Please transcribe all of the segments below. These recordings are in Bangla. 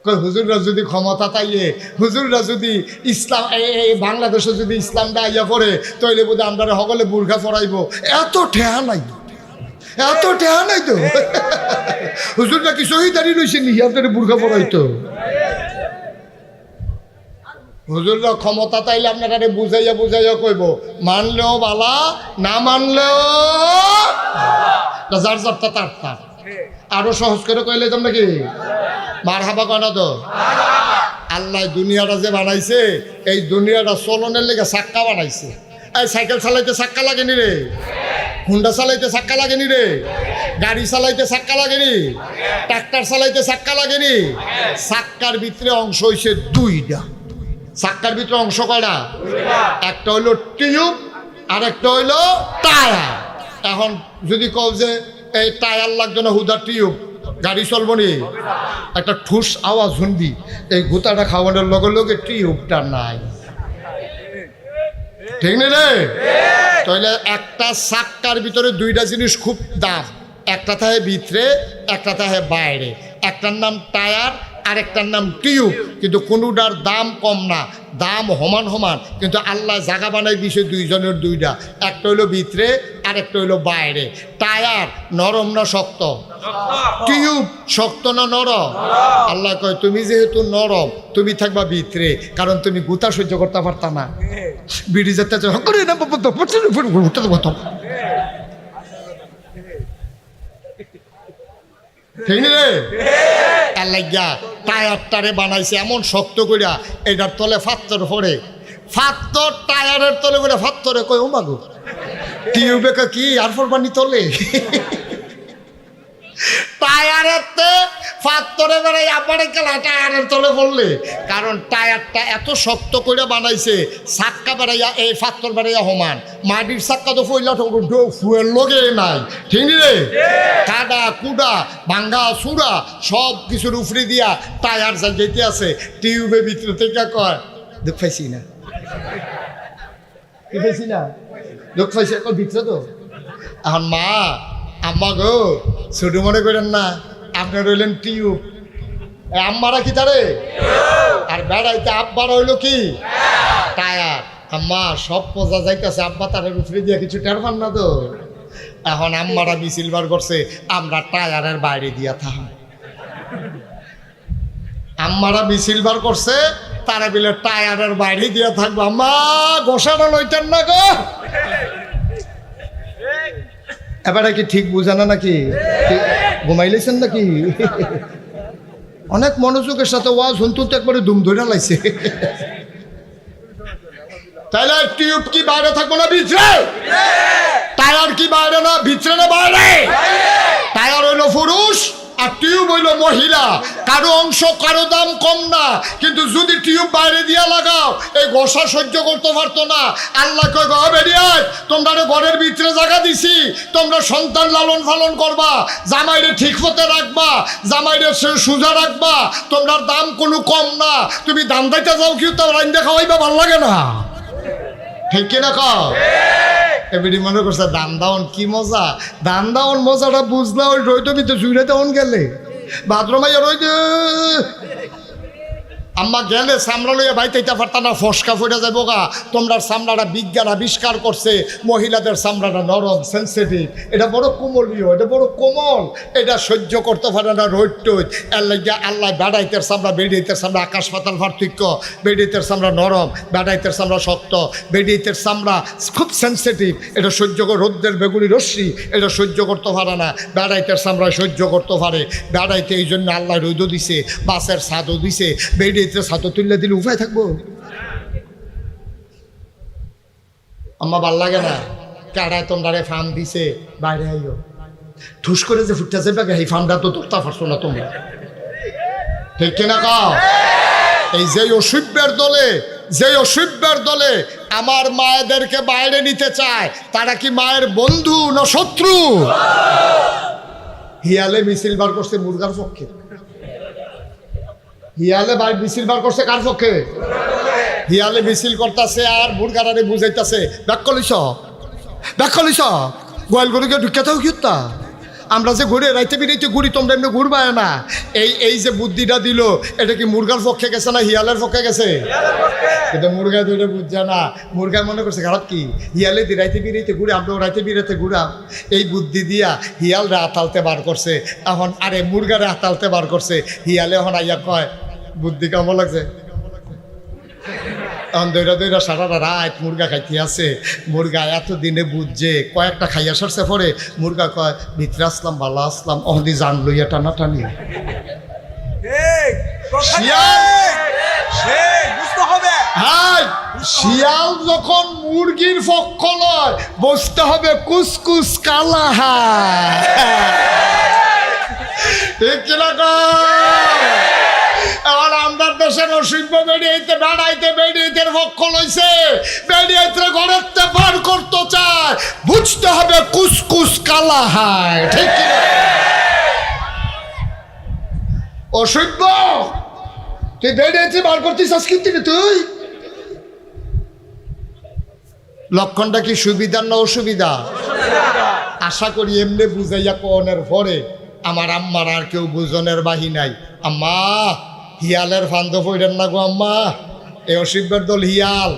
হুজুররা যদি ক্ষমতা তাইয়ে, হুজুররা যদি ইসলাম এই বাংলাদেশে যদি ইসলামটা আইয়া পড়ে, তাইলে বোধহয় আমরা সকলে বুরখা পরাইব। এত ঠেহা নাই, এত ঠেহা নাই তো। হুজুররা কি শহীদারি রয়েছে নি আপনার বুরখা পরাইতো? হুজুররা ক্ষমতা তাইলে আপনারা বুঝাইয়া বুঝাইয়া কইব, মানলেও বালা, না মানলেও যার যারটা তার তার। আরো সহজ করে কইলে তোমরা কি মারহাবা কয় না তো? আল্লাহ দুনিয়াটা যে বানাইছে, এই দুনিয়াটা চলনের লেগে চাক্কা বানাইছে। এই সাইকেল চালাইতে চাক্কা লাগেনি রে, হুন্ডা চালাইতে চাক্কা লাগেনি রে, গাড়ি চালাইতে চাক্কা লাগেনি, ট্রাক্টর চালাইতে চাক্কা লাগেনি। চাক্কার ভিতরে অংশ হইছে দুইটা। চাক্কার ভিতরে অংশ কয়টা? একটা হইল টিউব আর একটা হইল টায়ার। এখন যদি কও যে এই টায়ার লাগতো না, হুদা টিউব, গাড়ি চলবো নি? একটা ঠুস আওয়াজ শুনবি, এই গুতাটা খাওয়ানোর লগে লগে টিউবটা নাই, ঠিক নেই রে? তাহলে একটা চাক্কার ভিতরে দুইটা জিনিস খুব দাম, একটা থাকে ভিতরে, একটা থাকে বাইরে। একটার নাম টায়ার আর একটার নাম টিউব, কিন্তু কোনোটার দাম কম না, দাম সমান সমান। কিন্তু আল্লাহ জায়গা বানাই দিছে দুইজনের দুইটা, একটা হইলো ভিতরে আর একটা হইলো বাইরে। টায়ার নরম না শক্ত? টিউব শক্ত না নরম? আল্লাহ কয় তুমি যেহেতু নরম, তুমি থাকবা ভিতরে, কারণ তুমি গুতা সহ্য করতে পারতা না। বিড়ি যেতে ঠিক নি রে? আল্লাহ টায়ারটারে বানাইছে এমন শক্ত করিয়া, এটার তলে ফাত্তর পড়ে, ফাত্তর টায়ারের তলে করে ফাত্তরে কই ও মাগো, টিউবে কি আর ফরবানি তলে টায়ারের ফাত্তরে বেড়াই আপারে খেলা টায়ারের তলে পড়লে। কারণ টায়ারটা এত শক্ত করে বানাইছে, চাক্কা বেড়াইয়া এই ফাত্তর বেড়াইয়া সমান। মাটির চাক্কা তো ফইলা ফুয়ের লগে নাই, ঠিক রে? কাদা কুডা ভাঙ্গা চূড়া সব কিছুর উপরে দিয়া টায়ার যা যেতে আছে, টিউবের ভিতরে থেকে কয় দুঃখ পাইছি না, কি পাইছি না, দুঃখ পাইছি এখন ভিতরে তো। এখন মা আম্মা গো ছোট মনে করেন না, আপনি রইলেন টিউব, আম্মারা কি তারে, আর বেড়াইতে আব্বারা হইলো কি টায়ার। আম্মা সব মজা যাইতেছে, আব্বা তারের উপরে দিয়ে কিছু টের পান না তো। এখন আম্মারা মিছিল বার করছে, আমরা টায়ারের বাইরে দিয়া থাম। আম্মারা মিছিল বার করছে, তারা বিলে টায়ারের বাইরে দিয়া থাকবো। আম্মা গোসাটা লইতেন না গো। এবারে কি ঠিক বুঝানো নাকি? ঘুমাইলেছেন নাকি? অনেক মনোযোগের সাথে ওয়াজ শুনতে তো একবারে দুম ধরে লাইছে। তাহলে টিউব কি বাইরে থাকবো না ভিতরে? টায়ার কি বাইরে না ভিতরে না বাইরে? টায়ার হইলো পুরুষ আর টিউব হইলো মহিলা। কারো অংশ কারো দাম কম না, কিন্তু যদি টিউব বাইরে দিয়া লাগাও, এই ঘষা সহ্য করতে পারতো না। আল্লাহ কয় গো বেরিয়ায়, তোমরা ঘরের ভিতরে জায়গা দিছি, তোমরা সন্তান লালন পালন করবা, জামাইরে ঠিক মতে রাখবা, জামাইরে সোজা রাখবা, তোমরা দাম কোনো কম না। তুমি দাম দাইতে যাও, কেউ তো রাইন্দা খাওয়াইবা, ভাল লাগে না, ঠিক কিনা কও? এবারে মনে করছে দান দাওন কি মজা, দান দাওন মজাটা বুঝলা ওই রইতো ভিতরে জুড়ে তখন গেলে ভাদ্রমাইয়া রইতে আম্মা গেলে চামড়া লইয়া বাইতে পারতা না, ফসকা ফুটে যাবো গা। তোমরা চামড়াটা বিজ্ঞান আবিষ্কার করছে, মহিলাদের চামড়াটা নরম সেন্সিটিভ, এটা বড় কোমলীয়, এটা বড় কোমল, এটা সহ্য করতে পারে না রোদ টোদ। এর লাগিয়া আল্লাহ বেড়াইতের চামড়া বেড়িয়েতের চামড়া আকাশ পাতাল পার্থক্য। বেড়িয়েতের চামড়া নরম, বেড়াইতের চামড়া শক্ত। বেড়িয়েতের চামড়া খুব সেন্সিটিভ, এটা সহ্য করে, রোদ্রের বেগুনি রশ্মি এটা সহ্য করতে পারে না, বেড়াইতের চামড়া সহ্য করতে পারে। বেড়াইতে এই জন্য আল্লাহ রোদও দিছে, বাসের ছাদও দিছে। বেড়িয়ে ছাতো তুললে দিলে উপায় থাকবো? আম্মা ভাল লাগে না, কাড়ায় তোমরা ফার্ম দিছে, বাইরে আইও ঠুস করে যে ফুটতে যাবে, এই ফার্মটা তো তোরতা পারছো না তোমরা, ঠিক কিনা কও? এই যে অসভ্যের দলে আমার মায়েদেরকে বাইরে নিতে চায়, তারা কি মায়ের বন্ধু না শত্রু? হিয়ালে মিছিল বার করছে মুরগার পক্ষে, হিয়ালে মিছিল বার করছে কার পক্ষে? হিয়ালে মিছিল করতেছে আর মুরগারে বুঝাইতেছে ব্যাক কলিস গোয়াল গরুকে ঢুকে থাও কিতা আমরা যে ঘুরে রাইতে বিরাইতে ঘুরি, তোমরা এমনি ঘুরবায় না। এই যে বুদ্ধিটা দিল, এটা কি মুরগার পক্ষে গেছে না হিয়ালের পক্ষে গেছে? কিন্তু মুরগা তো এটা বুঝছে না। মুরগা মনে করছে খারাপ কি, হিয়ালে দি রাইতে বিরাইতে ঘুরে, আমরাও রাইতে বিরাইতে ঘুরাম। এই বুদ্ধি দিয়া হিয়ালরা আতালতে বার করছে। এখন আরে মুরগারে আতালতে বার করছে। হিয়ালে এখন আইয়া কয়, বুদ্ধি কেমন লাগছে? এখন দৈরা দৈরা সারা রাত মুরগা খাইতে আছে। মুরগা এতদিনে বুঝছে, কয়েকটা খাইয়া সরছে পরে মুরগা কয়, ভিতরে আসলাম, ভালো আসলাম, অহদি জান লইয়া টানা টানি। শিয়াল যখন মুরগির পক্ষ লয়, বসতে হবে কুসকুস কালাহা। ঠিক কিনা এখন আমরা দেশের অসভ্য বেরিয়েতে বেড়াইতে বেরিয়েতে পক্ষ লইছে, বেরিয়েতে ঘরের পার করতে চায়, বুঝতে হবে কুসকুস কালাহায়। ঠিক কিনা অসভ্য? তুই বেরিয়েছে বার করতিস কিন্তু তুই লক্ষণটা কি সুবিধা না অসুবিধা? আশা করি এমনি বুঝাইয়া কনের পরে আমার আম্মার আর কেউ বুঝনের বাহি নাই। আম্মা হিয়ালের ফান্দ পড়েন না গো আম্মা, এই অসভ্যের দল হিয়াল,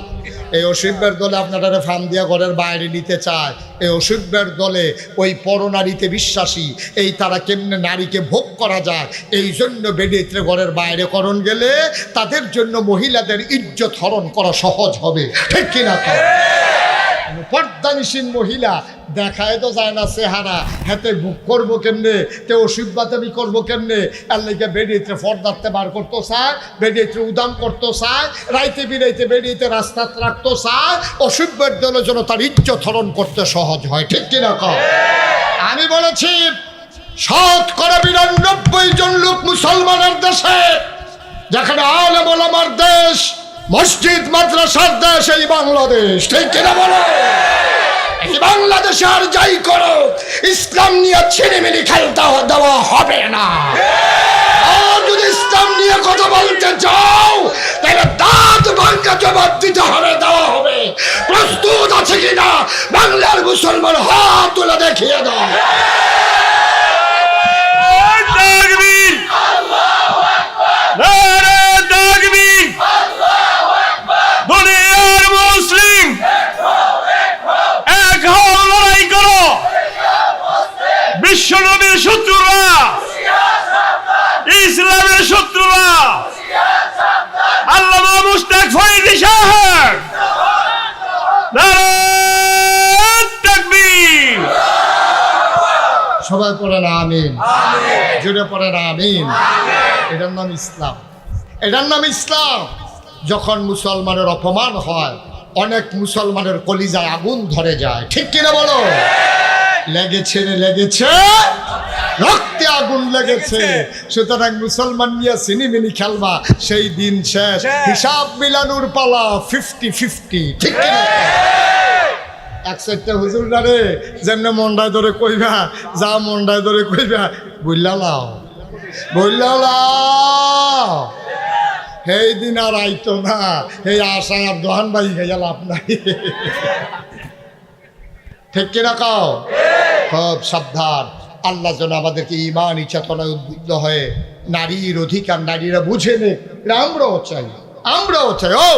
এই অসভ্যের দলে আপনারা ফার্ম দিয়া ঘরের বাইরে নিতে চায়। এই অসভ্যের দলে ওই পরনারীতে বিশ্বাসী, এই তারা কেমনে নারীকে ভোগ করা যায় এই জন্য বেডিয়ে ঘরের বাইরে করণ গেলে তাদের জন্য মহিলাদের ইজ্জত হরণ করা সহজ হবে। ঠিক কিনা? পর্দানিসীন মহিলা দেখায় তো যায় না চেহারা, হাতে বুক করবো কেমনে, কেউ অসভ্যতামি করবো কেমনে, এর লেগে বেরিয়েতে ফর্দাতে বার করতে চায়, বেরিয়েতে উদাম করতে চায়, রাইতে বিরাইতে বেরিয়েতে রাস্তা রাখতে চায়, অসভ্যের দলের জন্য তার ইজ্জত হরণ করতে সহজ হয়। ঠিক কিনা? আমি বলেছি 99% জন লোক মুসলমানের দেশে, যেখানে আলেম ওলামার দেশ, মসজিদ মাদ্রাসার দেশ এই বাংলাদেশ। ঠিক কিনা বলো? এই বাংলাদেশে আর যাই করো, ইসলাম নিয়ে ছিনিমিনি খেলতে দেওয়া হবে না। আর যদি ইসলাম নিয়ে কথা বলতে চাও তাহলে দাঁত ভাঙা জবাব দিতে হবে, দেওয়া হবে। প্রস্তুত আছে কিনা বাংলার মুসলমান? হাত তুলে দেখিয়ে দাও। বিশ্বনবীর শত্রুরা, ইসলামের শত্রুরা, আল্লামা মুশতাক ফরিদী সাহেব, নারায়ে তাকবীর। সবাই পড়েন আমিন, জোরে পড়েন আমিন। এটার নাম ইসলাম, এটার নাম ইসলাম। যখন মুসলমানের অপমান হয়, অনেক মুসলমানের কলিজায় আগুন ধরে যায়। ঠিক কিনা বলো? লেগেছে রে লেগেছে, রক্তে আগুন লেগেছে। সুতরাং মুসলমান নিয়ে সিনিমিনি খেলবা, সেই দিন শেষ। হিসাব মিলানোর পালা 50-50। ঠিক কিনা? এক সাইডটা হুজুর ডারে যেমন মন্ডায় ধরে কইবা, যা মন্ডায় ধরে কইবা, বললা লাও, বললা লাও। সেই দিন আর আইতো না, এই আশায় আর দোহান বাই গেল আপনার। ঠিক কিনা কাও? খুব সাবধান। আল্লাহ যেন আমাদেরকে ইমান চেতনায় উদ্বুদ্ধ হয়ে নারীর অধিকার নারীরা বুঝে নে, আমরাও চাই, আমরাও চাই। ও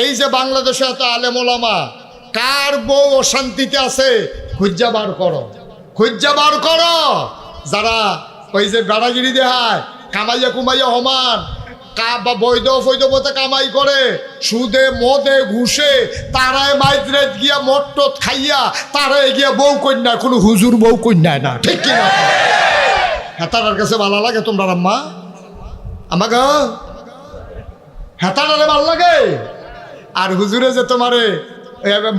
এই যে বাংলাদেশে এত আলেম ওলামা, কার বউ অশান্তিতে আছে খুঁজা বার করো, খুঁজা বার করো। যারা ওই যে বেড়াগিরি দেহায়, কামাইয়া কুমাইয়া হমান, বা বৈধ বৈধবতে কামাই করে, সুদে মদে ঘুষে, তারাই মাইদ্রে গিয়া মট্ট খাইয়া তারাই গিয়া বউ কন্যা, কোনো হুজুর বউ কন্যায় না। ঠিক কিনা? হেতারার কাছে ভালো লাগে তোমরা আম্মা? আমাকে হেতারারে ভাল লাগে? আর হুজুরে যে তোমারে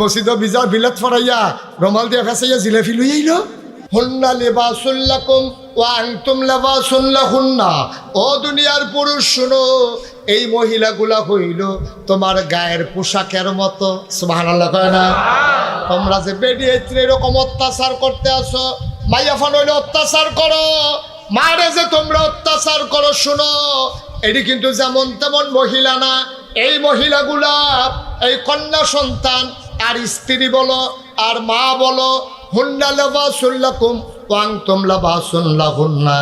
মসজিদ বিলাত ফরাইয়া রমাল দিয়া ফেসাইয়া জিলাফি লই আইল, হুন্না লিবাসুল লাকুম ওয়া আনতুম লিবাসুল লাহুন্না। ও দুনিয়ার পুরুষ শুনো, এই মহিলাগুলা হইল তোমার গায়ের পোশাকের মতো। সুবহানাল্লাহ কয় না? তোমরা যে বেডিয়ে এরকম অত্যাচার করতে আসো, মাইয়া ফান হইলে অত্যাচার করো, মারে যে তোমরা অত্যাচার করো, শুনো এটি কিন্তু যেমন তেমন মহিলা না। এই মহিলাগুলা, এই কন্যা সন্তান আর স্ত্রী বলো আর মা বলো, হুন্না লিবাসুল লাকুম ওয়াং তোমলা বাসুন লাহুন্না,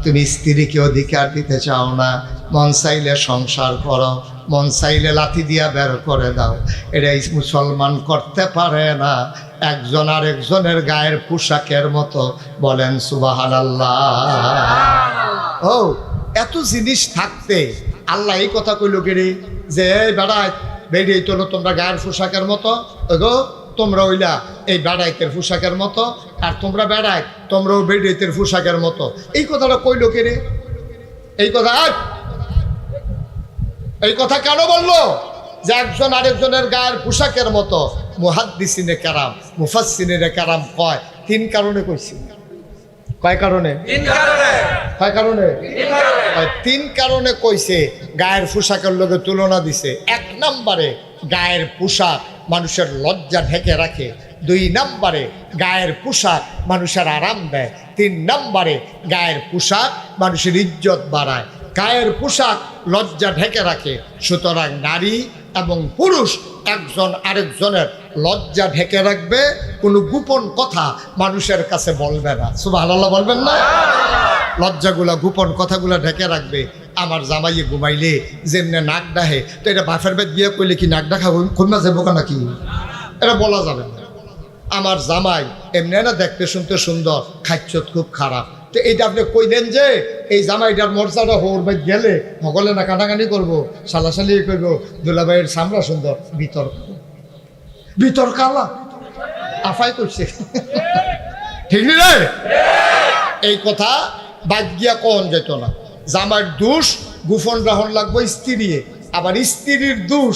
তুমি স্ত্রীকে অধিকার দিতে চাও না, মন চাইলে সংসার করো, মন চাইলে লাথি দিয়া বের করে দাও। এটা মুসলমান করতে পারে না, একজন আরেকজনের গায়ের পোশাকের মতো। বলেন সুবহানাল্লাহ। ও এত জিনিস থাকতে আল্লাহ এই কথা কইল কেড়ে যে এই বেড়ায় বেরিয়ে তোলো তোমরা গায়ের পোশাকের মতো, ওগো তোমরা হইলা এই বেড়াইতের পোশাকের মতো, আর তোমরা বেড়াই তোমরাও বেড়াইতের পোশাকের মতো। এই কথাটা কইল কেড়ে? এই কথা কেন বললো যে একজন আরেকজনের গায়ের পোশাকের মতো? মুহাদ্দিসিনে কেরাম, মুফাসসিরিনে কেরাম কয় তিন কারণে কইছি। কয় কারণে? কয় কারণে? তিন কারণে কইছে গায়ের পোশাকের লগে তুলনা দিছে। এক নম্বরে গায়ের পোশাক মানুষের লজ্জা ঢেকে রাখে, দুই নম্বরে গায়ের পোশাক মানুষের আরাম দেয়, তিন নম্বরে গায়ের পোশাক মানুষের ইজ্জত বাড়ায়। গায়ের পোশাক লজ্জা ঢেকে রাখে, সুতরাং নারী এবং পুরুষ একজন আরেকজনের লজ্জা ঢেকে রাখবে, কোনো গোপন কথা মানুষের কাছে বলবে না। সুবহানাল্লাহ বলবেন না? লজ্জাগুলা গোপন কথাগুলা ঢেকে রাখবে। আমার জামাইয়ে ঘুমাইলে যেমনে নাক ডাহে, তো এটা বাফের বেদ বিয়ে করলে কি নাক ডাকা কমা যাবো নাকি? এটা বলা যাবে না। আমার জামাই এমনি না দেখতে শুনতে সুন্দর, খাচ্ছত খুব খারাপ, তো এইটা আপনি কইলেন যে এই জামাইটার মর্যাদা হোর বাই গেলে সকলে না কাটাকানি করবো, সালাসালি করবো, দুলাভাইয়ের সামরা সুন্দর, বিতর্ক আলা আফাই করছে। ঠিক নি রে? এই কথা বাদ গিয়া কোন যেত না। জামাইয়ের দোষ গোপন রাহন লাগবো স্ত্রী, আবার স্ত্রীর দোষ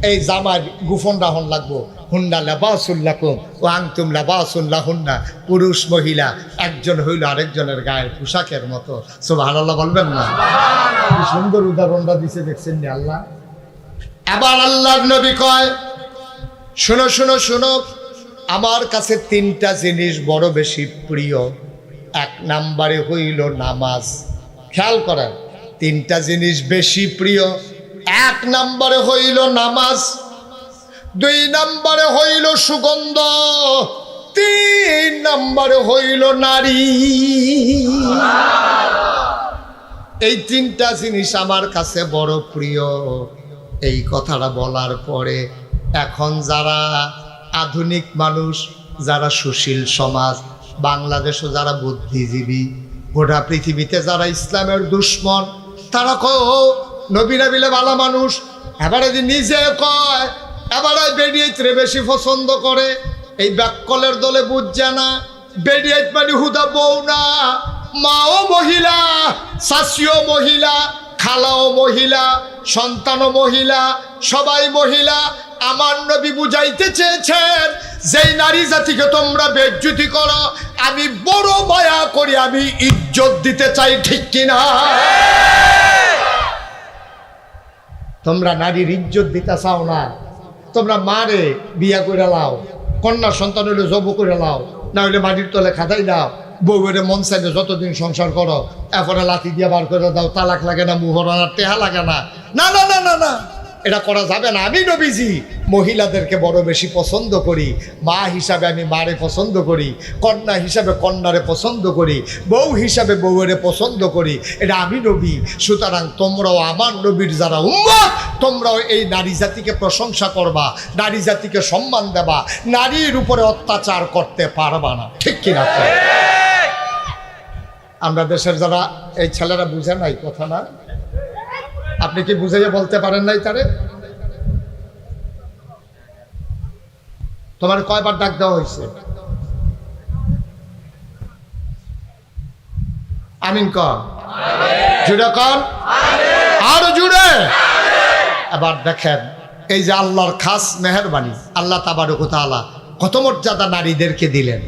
এই জামাই গোপন রাহন লাগবো। হুন্না লাবাসুল লাকুম ওয়া আনতুম লাবাসুল লাহুন্না, পুরুষ মহিলা একজন হইল আরেকজনের গায়ের পোশাকের মতো। সুবহানাল্লাহ বলবেন না? কি সুন্দর উদাহরণটা দিছে, দেখছেন নি আল্লাহ? এবার আল্লাহর নবী কয় শোনো শোনো শোনো, আমার কাছে তিনটা জিনিস বড় বেশি প্রিয়। এক নম্বরে হইল নামাজ। খেয়াল করেন, তিনটা জিনিস বেশি প্রিয়। এক নম্বরে হইল নামাজ, দুই নম্বরে হইল সুগন্ধ, তিন নম্বরে হইল নারী। এই তিনটা জিনিস আমার কাছে বড় প্রিয়। এই কথাটা বলার পরে এখন যারা আধুনিক মানুষ, যারা সুশীল সমাজ, বাংলাদেশও যারা বুদ্ধিজীবী, গোটা পৃথিবীতে যারা ইসলামের দুশ্মন, তারা কয় ও নবী নাবিলে ভালো মানুষ, এবারে নিজে কয় এবারে বেডিয়াইতরে বেশি পছন্দ করে। এই ব্যাককলের দলে বুঝছে না, বেডিয়াইত মানে হুদা বউ না, মাও মহিলা, শাশিও মহিলা, খালাও মহিলা, সন্তানও মহিলা, সবাই মহিলা। আমার নবী বুঝাইতে চেয়েছেন যেই নারী জাতিকে তোমরা বেজ্জতি করো, আমি বড় মায়া করি, আমি ইজ্জত দিতে চাই। ঠিক কিনা? তোমরা নারীর ইজ্জত দিতে চাও না, তোমরা মারে বিয়া করে লাও, কন্যা সন্তান হইলে জব করে লাও, না হইলে মাটির তলে খাদাই দাও, বউয়ের মন চাইলে যতদিন সংসার করো, এরপরে লাথি দিয়ে বার করে দাও, তালাক লাগে না, মুহরানা টেহা লাগে না। না না না না না, এটা করা যাবে না। আমি নবীজি মহিলাদেরকে বড় বেশি পছন্দ করি, মা হিসাবে আমি মারে পছন্দ করি, কন্যা হিসাবে কন্যারে পছন্দ করি, বউ হিসাবে বউয়েরে পছন্দ করি, এটা আমি নবী। সুতরাং তোমরাও আমার নবীর যারা উম্মত, তোমরাও এই নারী জাতিকে প্রশংসা করবা, নারী জাতিকে সম্মান দেবা, নারীর উপরে অত্যাচার করতে পারবা না। ঠিক কিনা? আমরা দেশের যারা এই ছেলেরা বুঝে নাই কথা না, আপনি কি বুঝাইয়া বলতে পারেন নাই তারে? তোমার কয়বার ডাক দেওয়া হয়েছে? আমিন কর, জুড়ে কর, আরো জুড়ে। এবার দেখেন এই যে আল্লাহর খাস মেহেরবানি, আল্লাহ তাবারক ওয়া তাআলা কত মর্যাদা নারীদেরকে দিলেন,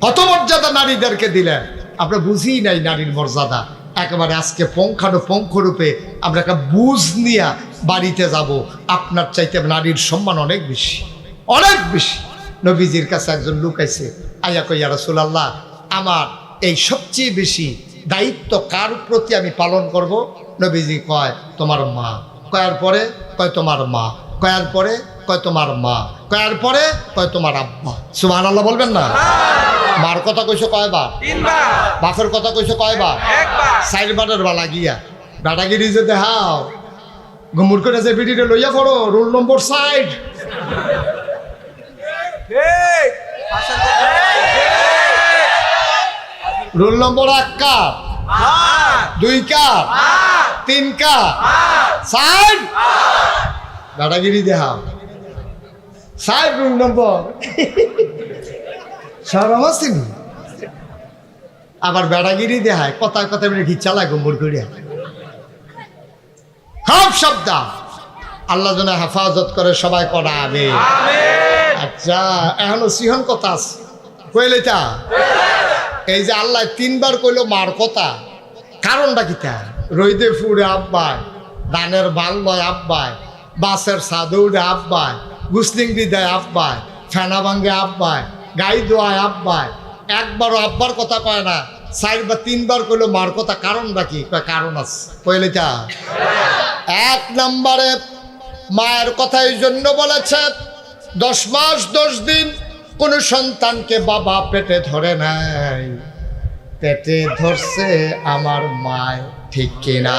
কত মর্যাদা নারীদেরকে দিলেন। আমরা বুঝি নাই নারীর মর্যাদা। একেবারে আজকে পুঙ্খানুপুঙ্খ রূপে আমরা একটা বুঝ নিয়ে বাড়িতে যাব। আপনার চাইতে নারীর সম্মান অনেক বেশি, অনেক বেশি। নবীজির কাছে একজন লোক আইছে, আইয়া কই ইয়া রাসূলুল্লাহ, আমার এই সবচেয়ে বেশি দায়িত্ব কার প্রতি আমি পালন করব? নবীজি কয় তোমার মা। কয়ার পরে কয় তোমার মা, কয়ার পরে কয় তোমার মা, কয়ার পরে কয় তোমার আব্বা। সুবহানাল্লাহ বলবেন না? মার কথা কইছো কয়বার? বাপের কথা কইছো কয়বার? চারবারের বালা গিয়া বেটাগিরি যে দেখাও গমুর করে যে বিড়িটা লইয়া পড়ো roll number 60 roll number 1 cup 2 cup 3 cup 60 বেটাগিরি দেখাও 60 রোল নম্বর সরম আসেনি আবার বেড়াগিরি দেখায় কথায় কথায় ঘিচ্ছা লাগে গম্বুর করিয়া সব শব্দ আল্লাহ যেন হেফাজত করে সবাই করা আবে আচ্ছা এখনো সিহন কথা আছে কইলে তা এই যে আল্লাহ 3 বার কইলো মার কথা কারণটা কিতা রইদে ফুড়ে আব্বাই ধানের বাল লয় আব্বাই বাসের সাদৌড়ে আব্বাই গুসলিংড়ি দেয় আব্বাই ফেনা ভাঙ্গে আব্বাই গাই দোয়ায় আব্বাই একবারও আব্বার কথা কয় না 4 বা 3 বার কইলো মার কথা কারণটা কি কয় কারণ আছে কইলে তা 1 নম্বরে মায়ের কথা এই জন্য বলেছে 10 মাস 10 দিন কোন সন্তানকে বাবা পেটে ধরে নাই পেটে ধরছে আমার মায় ঠিক কিনা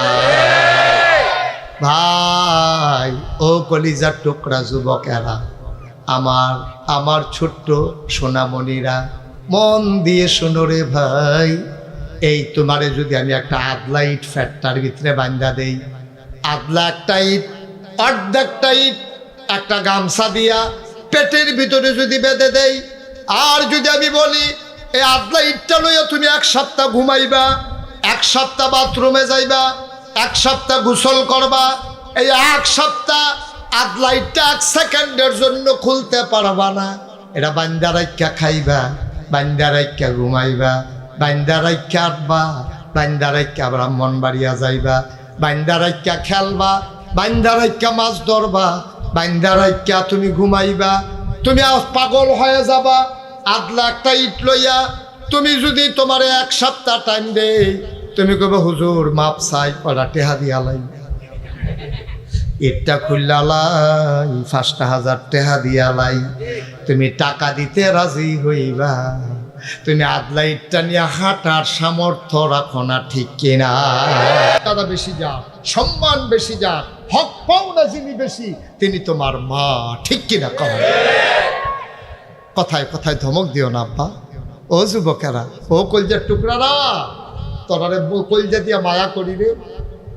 ভাই ও কলিজার টুকরা যুবকেরা আমার ছোট্ট সোনামণিরা মন দিয়ে শোনো রে ভাই এই তোমারে যদি আমি একটা আদলা ইট ফ্যাটটার ভিতরে বান্ধা দেই আদলা একটা ইট অর্ধেকটা ইট একটা গামছা দিয়া পেটের ভিতরে যদি বেঁধে দেই আর যদি আমি বলি এই আদলা ইটটা লইয়া তুমি 1 সপ্তাহ ঘুমাইবা 1 সপ্তাহ বাথরুমে যাইবা 1 সপ্তাহ গোসল করবা এই 1 সপ্তাহ আদলা ইটটা 1 সেকেন্ডের জন্য খুলতে পারবা না এটা বান্দা রাইখা খাইবা বান্দা রাইখা ঘুমাইবা বান্দা রাইখা আটবা বান্দা রাইখা ব্রাহ্মণবাড়িয়া যাইবা বান্দা রাইখা খেলবা বান্দা রাইখা মাছ ধরবা বান্দা রাইখা তুমি ঘুমাইবা তুমি পাগল হয়ে যাবা আদলা একটা ইট লইয়া তুমি যদি তোমার 1 সপ্তাহ টাইম দেই তুমি কইবা হুজুর মাপ চাই পড়া টেহা দিয়ালাই ইটটা খুললাই 5000 টেহা দিয়ালাই তুমি টাকা দিতে রাজি হইবা তুমি আদলা ইটটা নিয়ে হাঁটার সামর্থ্য রাখো না ঠিক কিনা দাদা বেশি যা সম্মান বেশি যা হক পাওনা যিনি বেশি তিনি তোমার মা ঠিক কিনা কথায় কথায় ধমক দিও না আব্বা ও যুবকেরা ও কলজার টুকরারা তোরারে কলজা দিয়া মায়া করি রে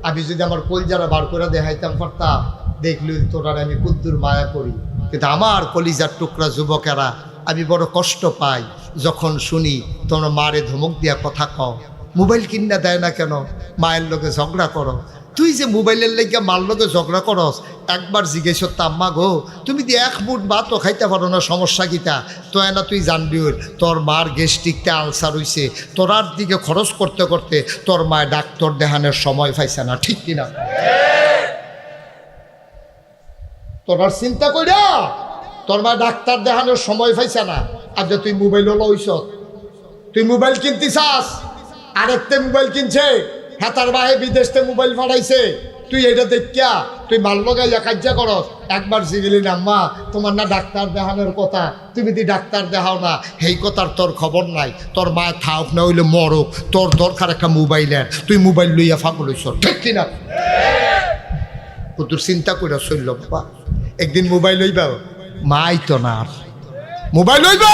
আমি যদি আমার কলজারা বার করে দেখাইতাম পারতাম দেখলি তোরারে আমি কুদ্দুর মায়া করি কিন্তু আমার কলিজার টুকরা যুবকেরা আমি বড় কষ্ট পাই যখন শুনি তোমরা মারে ধমক দিয়া কথা কও মোবাইল কিনা দেয় না কেন মায়ের লোকে ঝগড়া করো তুই যে মোবাইলের লেগে মার লোকে ঝগড়া করস একবার জিজ্ঞেস আম্মা গো তুমি দি 1 মুঠ ভাতও খাইতে পারো না সমস্যা কিতা তো না তুই জানবি তোর মার গ্যাস্ট্রিকটা আলসার হইছে তোরার দিকে খরচ করতে করতে তোর মায় ডাক্তার দেখানোর সময় পাইছে না ঠিক কিনা তোরার চিন্তা কইরা তোর মা ডাক্তার দেখানোর সময় পাইছে না আর যে তুই মোবাইল লইছ তুই মোবাইল কিনতে চাস আরেকটা মোবাইল কিনছে হ্যাঁ তার বাহে বিদেশতে মোবাইল পাঠাইছে তুই এটা দেখিয়া তুই মাল লগাইয়া কার্য করস একবার জিগেলি না মা তোমার না ডাক্তার দেখানোর কথা তুমি দি ডাক্তার দেখাও না এই কথার তোর খবর নাই তোর মায়ের থাক না হইলে মরক তোর দরকার একটা মোবাইলের তুই মোবাইল লইয়া ফাঁকল হইছ ঠিক কিনা তোর চিন্তা করে চলল বাবা একদিন মোবাইল লইবা মাই তো না মোবাইল লইব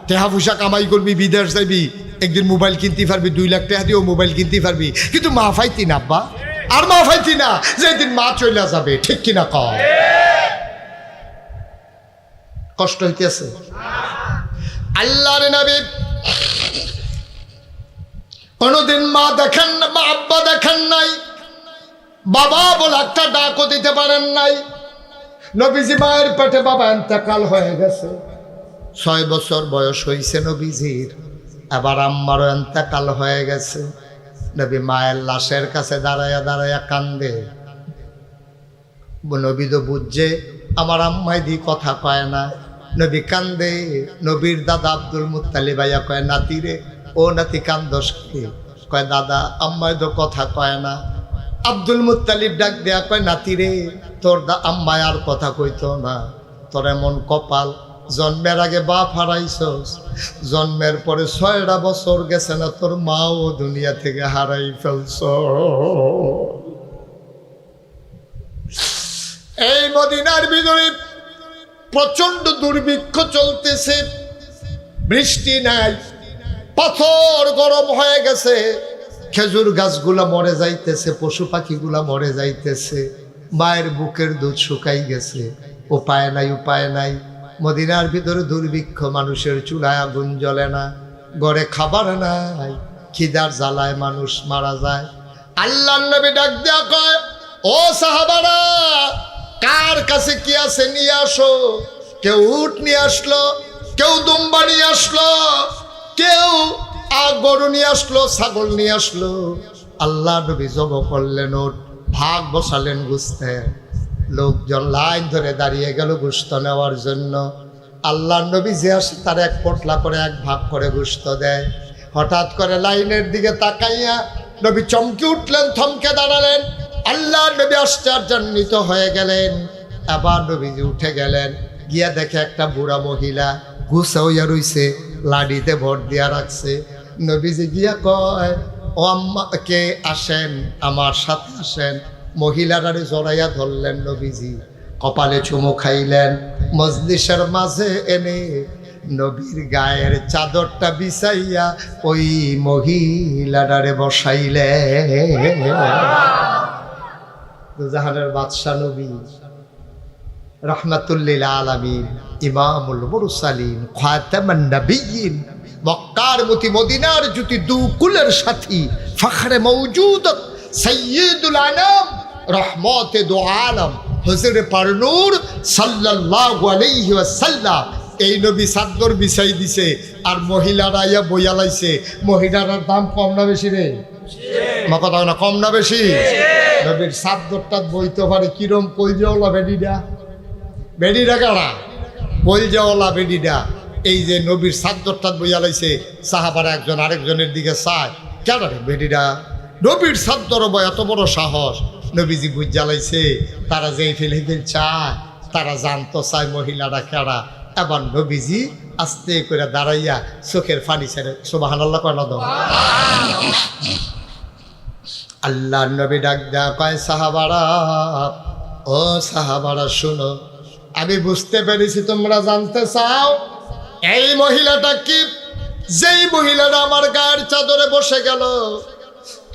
টেহা পয়সা কামাই করবি বিদেশ যাবি একদিন মোবাইল কিনতে পারবি 2 লাখ টাকা দিয়েও মোবাইল কিনতে পারবি কিন্তু মা ফাইতি না আব্বা আর মা ফাইতি না যেদিন মা চলে যাবে ঠিক কিনা কম কষ্ট হইতেছে আল্লাহর নবী কোনদিন মা দেখেন না মা আব্বা দেখেন নাই বাবা বলে একটা ডাকও দিতে পারেন নাই নবীজি মায়ের পেটে বাবা ইন্তেকাল হয়ে গেছে 6 বছর বয়স হয়েছে নবীজির আবার আম্মারও ইন্তেকাল হয়ে গেছে নবী মায়ের লাশের কাছে দাঁড়ায়া দাঁড়ায়া কান্দে নবী তো বুঝছে আমার আম্মাই দি কথা কয় না নবী কান্দে নবীর দাদা আব্দুল মুত্তালিব ভাইয়া কয় নাতি রে ও নাতি কান্দস কি কয় দাদা আম্মাই তো কথা কয় না আব্দুল মুত্তালিব ডাক দেয়া কয় নাতি রে তোর আম্মায় আর কথা কইতো না তোর এমন কপাল জন্মের আগে বাপ হারাইছস, জন্মের পরে 6টা বছর গেছে না তোর মাও দুনিয়া থেকে হারাই ফেলছ। এই মদিনার ভিতরে প্রচন্ড দুর্ভিক্ষ চলতেছে, বৃষ্টি নাই, পাথর গরম হয়ে গেছে, খেজুর গাছগুলা মরে যাইতেছে, পশু পাখিগুলা মরে যাইতেছে, মায়ের বুকের দুধ শুকাই গেছে, উপায় নাই উপায় নাই। মদিনার ভিতরে দুর্ভিক্ষ, মানুষের চুলায় আগুন জ্বলে না, ঘরে খাবার নাই, খিদার জ্বালায় মানুষ মারা যায়। আল্লাহর নবী ডাক দেয়া কয়, ও সাহাবারা, কার কাছে কি আছে নিয়ে আসো। কেউ উট নিয়ে আসলো, কেউ দুম্বা নিয়ে আসলো, কেউ গরু নিয়ে আসলো, ছাগল নিয়ে আসলো। আল্লাহ নবী জব করলেন উট, ভাগ বসালেন গুস্তে, লোকজন লাইন ধরে দাঁড়িয়ে গেল গোশত নেওয়ার জন্য। আল্লাহ নবী যে আসে তার এক পটলা করে এক ভাগ করে গোশত দেয়। হঠাৎ করে লাইনের দিকে তাকাইয়া নবী চমকে উঠলেন, থমকে দাঁড়ালেন। আল্লাহ নবী আশ্চর্যান্বিত হয়ে গেলেন। আবার নবীজি উঠে গেলেন, গিয়া দেখে একটা বুড়া মহিলা গুছা হইয়া রইছে, লাডিতে ভর দিয়া রাখছে। নবীজি গিয়া কয়, ও আম্মা, কে আসেন, আমার সাথে আসেন। মহিলারারে জড়াইয়া ধরলেন নবীজি, কপালে চুমু খাইলেন, মজলিসের মাঝে এনে নবীর গায়ের চাদরটা বিছাইয়া ওই মহিলাটারে বসাইলেন। জাহানের বাদশা নবী, রাহমাতুল্লিল আলামিন, ইমামুল মুরসালিন, খাতামান নবিয়্যিন, মক্কার মতি মদিনার জ্যোতি, দু কুলের সাথী, ফখরে মওজুদত, সাইয়্যিদুল আনাম, রহমতে দু আলম, হুজুরে পারনূর সাল্লাল্লাহু আলাইহি ওয়াসাল্লাম। এই নবী চাদর বিছাই দিছে, আর মহিলারা ইয়া বইয়া লাইছে। মহিলার দাম কম না বেশি রে? মা কথা না, কম না বেশি? নবীর চাদরটা বইতে পারে কিরম, কইজাওয়ালা বেডিডা, বেডিডা কারা, কইজাওয়ালা বেডিডা। এই যে নবীর চাদরটা বইয়া লাইছে, সাহাবারা একজন আরেকজনের দিকে চায়, কেন রে বেডিডা, নবীর চাদর বয়, এত বড় সাহস। নবীজি বুঝ জ্বালাইছে, তারা যেই ফেলিদিন চায়, তারা জানতো চায় মহিলারা কেডা। এবার নবীজি আস্তে করে দাঁড়াইয়া চোখের পানি ছেড়ে সুবহানাল্লাহ কয় না দাও। আল্লাহ নবী ডাক দেয়া কয়, সাহাবারা, ও সাহাবারা শুনো, আমি বুঝতে পেরেছি তোমরা জানতে চাও এই মহিলাটা কি। যেই মহিলাটা আমার গায়ের চাদরে বসে গেল,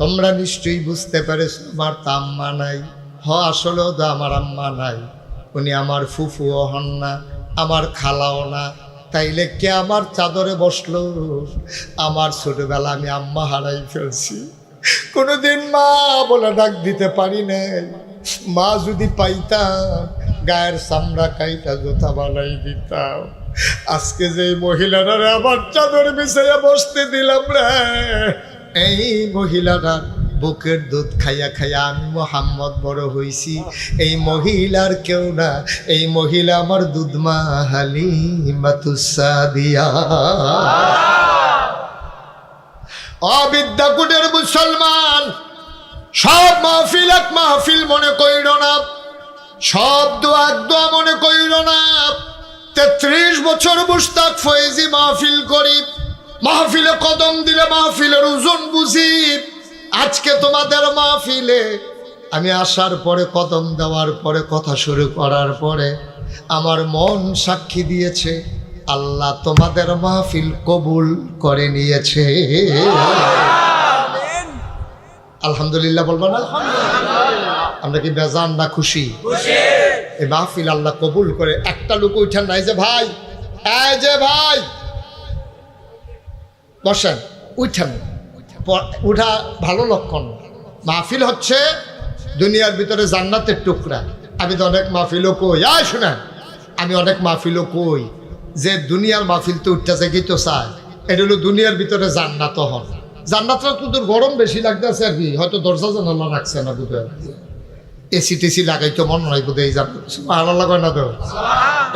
তোমরা নিশ্চয়ই বুঝতে পেরেছো আমার তো আম্মা নাই। আসলেও তো আমার আম্মা নাই, উনি আমার ফুফুও হন না, আমার খালাও না, তাইলে কে আমার চাদরে বসলো? আমার ছোটবেলা আমি আম্মা হারাই ফেলছি, কোনোদিন মা বলে ডাক দিতে পারি নাই। মা যদি পাইতাম, গায়ের চামড়া কাইটা জোতা বানাই দিতাম। আজকে যে মহিলারা আমার চাদর বিছাইয়া বসতে দিলাম রে, এই মহিলারা বুকের দুধ খাইয়া খাইয়া আমি মোহাম্মদ বড় হইছি। এই মহিলার কেউ না, এই মহিলা আমার দুধমা হালিমাতুস সাদিয়া। অবিদ্যাকুটের মুসলমান, সব মাহফিল এক মাহফিল মনে কইর না, সব দোয়া এক দোয়া মনে কইর না। 33 বছর মুশতাক ফয়েজি মাহফিল করি, মাহফিলে কদম দিলে মাহফিলের ওজন বুঝি। আজকে তোমাদের মাহফিলে আমি আসার পরে, কদম দেওয়ার পরে, কথা শুরু করার পরে আমার মন সাক্ষী দিয়েছে, আল্লাহ তোমাদের মাহফিল কবুল করে নিয়েছে। আলহামদুলিল্লাহ বলবো না? আমরা কি বেজান না খুশি? এই মাহফিল আল্লাহ কবুল করে। একটা লোক উঠেন নাই যে ভাই, এই যে ভাই বসেন, উঠেন, উঠা ভালো লক্ষণ। মাহফিল হচ্ছে দুনিয়ার ভিতরে জান্নাতের টুকরা। আমি তো অনেক মাহফিলও কই, শোনেন, আমি অনেক মাহফিলও কই যে দুনিয়ার মাহফিল তো উঠতেছে কি তো চায়, এটা হলো দুনিয়ার ভিতরে জান্নাত হন। জান্নাতটা তোদের গরম বেশি লাগতেছে আর কি, হয়তো দরজা জানালা রাখছে না, বুঝতে এসি টেসি লাগাইতো মনে হয় বোধ এই জান্নাত ভালো লাগে না তো।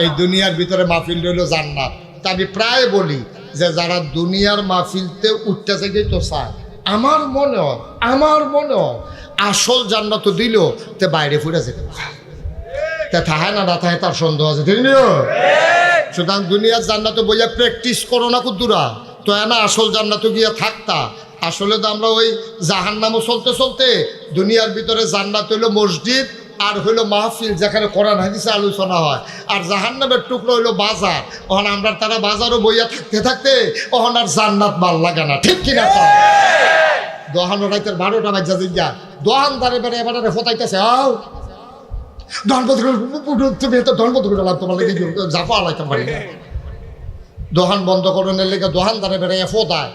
এই দুনিয়ার ভিতরে মাহফিল হইল জান্নাত। তা আমি প্রায় বলি যে যারা দুনিয়ার মাহফিলতে উঠতেছে কি তো চায়, আমার মনে হয় আসল জান্নাত দিল তে বাইরে ফুটে যেতে তা থাহে না না থাহে তার সন্দেহ আছে, ঠিক সুতরাং দুনিয়ার জান্নাতে বইয়া প্র্যাকটিস করো না কুদ্দুরা তো না আসল জান্নাতে গিয়া থাকতা। আসলে তো আমরা ওই জাহান্নামও চলতে চলতে দুনিয়ার ভিতরে জান্নাত হইলো মসজিদ আর হইলো মাহফিল যেখানে কোরআন হাদিসে আলোচনা হয়, আর জাহান্নামের টুকরো হইলো বাজার। ওখানে আমরা তারা বাজারও বইয়া থাকতে থাকতে ওখানে আর জান্নাত ভাল লাগে না, ঠিক কিনা? দোহান রাইতের 12টা বাজা দিগা দোহান দাঁড়ে বেড়ে এবারে ফতাইতেছে আও তুমি তো ধনপদ করে তোমার লেগে জাফা আলাইতাম পারি না। দোহান বন্ধ করানোর লেগে দোহান দাঁড়ে বেড়ে ফোতায়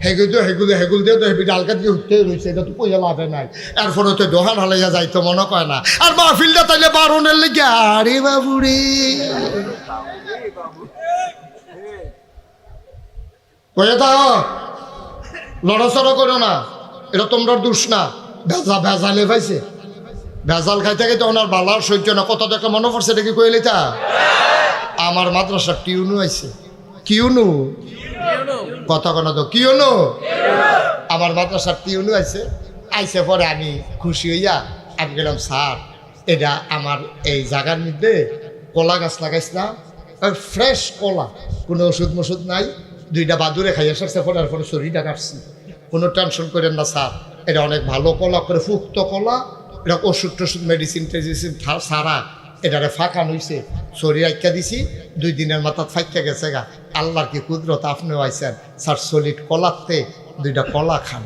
হেগুল দিয়ে তো হেবি ডালকা দিয়ে উঠতে রয়েছে, এটা তো পয়সা লাভে নাই। এরপরে তো দোহান হালাইয়া যাইতো মনে কয় না। আর মাহফিলটা তাইলে 12 লেগে আরে বাবুরে কয়ে দাও লড়াচড়া করো না, এটা তোমরা দোষ না। ভেজালে পাইছে, ভেজাল খাইতে খাইতে ওনার বালার সহ্য না। কত দেখে মনে পড়ছে এটা কি কইলে তা আমার মাদ্রাসার টিউনু আইছে। কিউনু কথা কেন তো কিউনু আমার মাদ্রাসার টিউনু আইছে পরে আমি খুশি হইয়া আমি গেলাম স্যার এটা আমার এই জায়গার মধ্যে কলা গাছ লাগাইছিলাম, ফ্রেশ কলা, কোনো ওষুধ মষুধ নাই, 2টা বাদুরে খাইয়া সারছে পরে আর পরে শরীরটা কাটছি। কোনো টেনশন করেন না স্যার, এটা অনেক ভালো কলা করে ফুক্ত কলা, এটা ওষুধ টষুধ মেডিসিন টেডিসিন সারা এটারে ফাঁকান হয়েছে, শরীর আইকা দিছি 2 দিনের মাথা ফাইকা গেছে গা। আল্লাহর কি কুদরত, আপনিও আইসেন স্যার সলিড কলাতে 2টা কলা খান।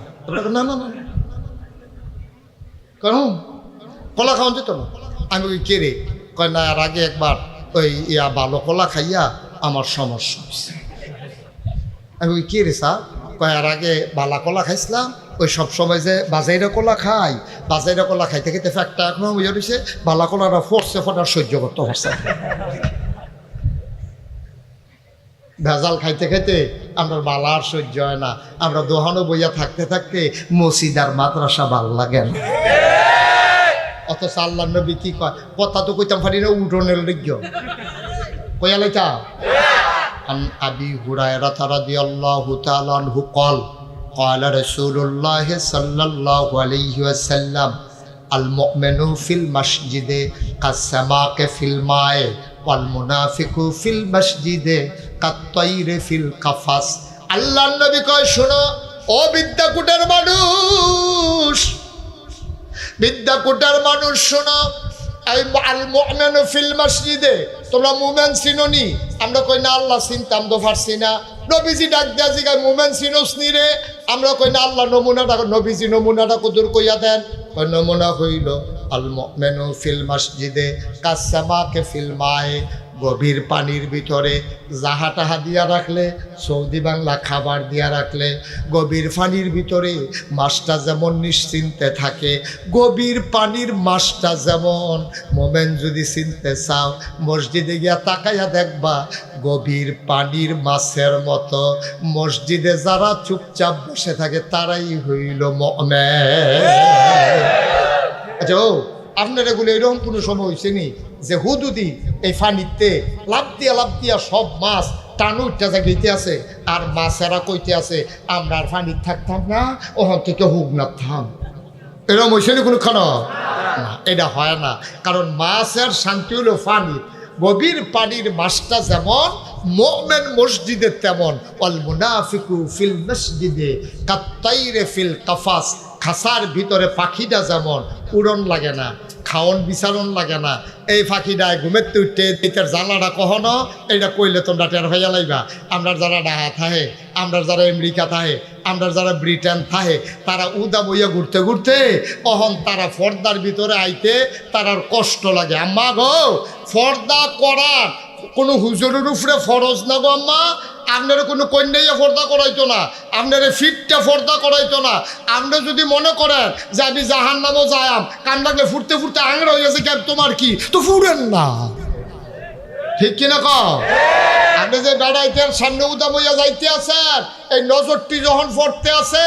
না না না কেন কলা খাওয়ান যেত না? আমি ওই কেড়ে কয় না আর আগে একবার ওই ভালো কলা খাইয়া আমার সমস্যা হয়েছে। আমি ওই কেড়ে স্যার কয় আর আগে বালা কলা খাইছিলাম, ওই সব সময় যে বাজাইরা কলা খাই, বাজাইরা কলা খাইতে খাইতে ফ্যাক্টটা এখনো বুঝে রয়েছে, বালা কলাটা ফোর্সে ফোটার সহ্য করতে পারছে। ভেজাল খাইতে খাইতে আমরা বালা আর সহ্য হয় না, আমরা দোহানো বইয়া থাকতে থাকতে মসজিদার মাদ্রাসা ভাল লাগে না। অথচ আল্লাহ নবী কি কয় কথা তো কইতাম পারি না, উঠোনের লিজ্ঞ কইয়া লাইতা। عن أبي هريرة رضي الله تعالى عنه قال قال رسول الله صلى الله عليه وسلم المؤمن في المسجد كالسماك في الماء والمنافق في المسجد كالطير في القفص। আল্লাহর নবী কয় শোনো ও বিদ্যাকুটের মানুষ, বিদ্যাকুটের মানুষ শোনো, আল মুমিনু ফিল মসজিদে, তোমরা মুমিন চিনোনি? আমরা কই না আল্লাহ চিনতাম তো পারছি না। নবীজি ডাক দিয়া জিগায় মুমিন চিনোস নি রে? আমরা কই না আল্লাহ নমুনাটা, নবীজি নমুনাটা কুদুর কইয়া দেন। কই নমুনা হইল আল মুমিনু ফিল মসজিদে কাসসামাকে ফিল মায়ে, গভীর পানির ভিতরে জাহা টাহা দিয়া রাখলে, সৌদি বাংলা খাবার দিয়া রাখলে, গভীর পানির ভিতরে মাছটা যেমন নিশ্চিন্তে থাকে, গভীর পানির মাছটা যেমন, মোমেন যদি চিনতে চাও মসজিদে গিয়া তাকাইয়া দেখবা গভীর পানির মাছের মতো। মসজিদে যারা চুপচাপ বসে থাকে তারাই হইল মুমিন। আচ্ছা ও আপনার এগুলো এরকম কোনো সময় হয়েছে নি যে হুদুদি এই ফানিতে লাভ দিয়া সব মাছ টানু উঠতে জাগিতে আছে আর মাছেরা কইতে আছে আমরা আর ফানিত থাকতাম না, ওখান থেকে হুক না থাম? এরকম হয়েছে নি কোনো খানা? না, এটা হয় না। কারণ মাছের শান্তি হলো ফানি, গভীর পানির মাছটা যেমন মুমিন মসজিদে তেমন। ওয়াল মুনাফিকু ফিল মসজিদে কাত্তাইরে ফিল কাফাস, খাসার ভিতরে পাখিটা যেমন উড়ন লাগে না, খাওয়ন বিচারণ লাগে না, এই পাখিটায় ঘুমেতে উঠতে এটার জ্বালাটা কখনো এইটা কইলে তোমরা টের হইয়া লাইবা। আমরা যারা ঢাকা থাহে, আমরা যারা আমেরিকা থাহে, আমরা যারা ব্রিটেন থাহে, তারা উদা বইয়া ঘুরতে ঘুরতে কখন তারা পর্দার ভিতরে আইতে তারার কষ্ট লাগে। আম্মা গো পর্দা করার কোনো হুজুরের উপরে ফরজ না গো আম্মা, আপনারা কোনো কন্যাইয়া পর্দা করাইতো না, আপনারা ফিটটা পর্দা করাইতো না। আপনি যদি মনে করেন যে আমি জাহান নামও যায়াম, কান লাগলে ফুটতে ফুটতে আংরা হয়ে গেছে, কেন তোমার কি তো ফুরেন না, ঠিক কিনা কও? আপনি যে বেড়াইতে সামনে উদা বইয়া যাইতে আছেন, এই নজরটি যখন পড়তে আছে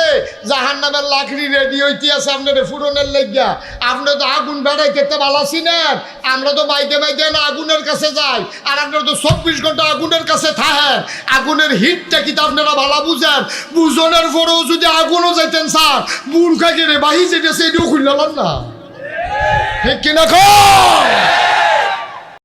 জাহান নামের লাকড়ি রেডি হইতে আছে আপনার ফুরনের লেগিয়া। আপনি তো আগুন বেড়াইতে ভালো ছিলেন, আমরা তো বাইতে বাইতে না আগুনের কাছে যাই, আর আপনারা তো 24 ঘন্টা আগুনের কাছে থাকেন। আগুনের হিটটা কি আপনারা ভালো বুঝেন? বুঝনের পরেও যদি আগুনও যাইতেন স্যার, বুড়খা গেলে বাহি যেতেছে এটিও খুললাম না, ঠিক কিনা কও?